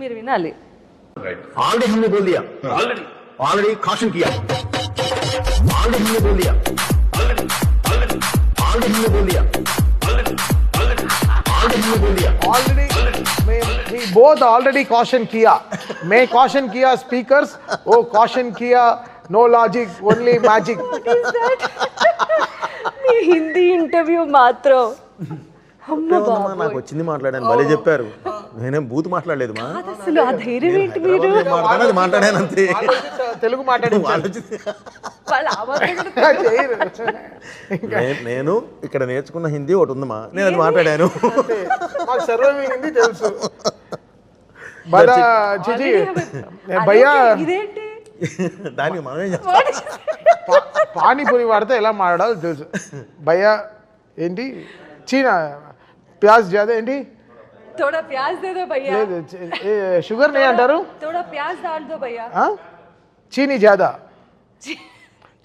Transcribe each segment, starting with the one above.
మీరు వినాలి. ऑलरेडी हमने बोल दिया, ऑलरेडी कॉशन किया, ऑलरेडी हमने बोल दिया, ऑलरेडी हमने बोल दिया, ऑलरेडी हमने बोल दिया, already we both already caution किया. मैं caution किया speakers, वो caution किया no logic, only magic. మీ హిందీ ఇంటర్వ్యూ మాత్రం అమ్మ నాకు బాబోయ్. వచ్చింది మాట్లాడాను, భలే చెప్పారు. నేనేం బూత్ మాట్లాడలేదు మా, అసలు ఆ ధైర్యం ఏంటి మీరు? అది మాట్లాడాను అంతే. తెలుగు మాట్లాడించారు. వాళ్ళు ఆ మాత్రం కూడా చేయరు. నేను ఇక్కడ నేర్చుకున్న హిందీ ఒకటి ఉందమ్మా, నేను అది మాట్లాడాను. మాకు సర్వం హిందీ తెలుసు. బడా చిచి భయ్యా ఇదేంటి దానికి మనమే చేస్తాం. పానీపూరి వాడితే ఎలా మాట్లాడాలో తెలుసు. భయ్యా ఏంటి చీనా ప్యాజ్ జాదా ఏంటి थोड़ा प्याज दे दो भैया, లేదు షుగర్ నే అంటారు. थोड़ा प्याज डाल दो भैया. చీనీ జాదా,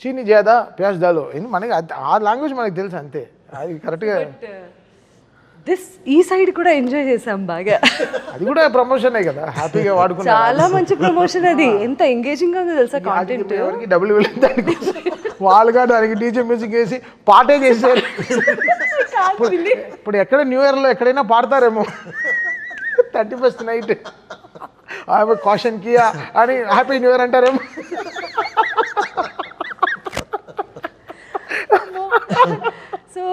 చీనీ జాదా ప్యాజ్ దాలో. మనకి ఆ లాంగ్వేజ్ మనకి తెలుసు అంతే, అది కరెక్ట్గా. దిస్ ఈ సైడ్ కూడా ఎంజాయ్ చేసాం బాగా. అది కూడా ప్రమోషనే కదా, హ్యాపీగా వాడుకున్నా. చాలా మంచి ప్రమోషన్ అది. ఎంత ఎంగేజింగ్ గా ఉందో తెలుసా కాంటెంట్. ఎవరికి డబ్బులు వెళ్ళింది దానికి, వాళ్ళుగా దానికి డీజే మ్యూజిక్ వేసి పాటే చేశారు. ఇప్పుడు ఎక్కడ న్యూ ఇయర్లో ఎక్కడైనా పాడతారేమో 31st నైట్ ఆమె కాషన్ కియా అని హ్యాపీ న్యూ ఇయర్ అంటారేమో. సో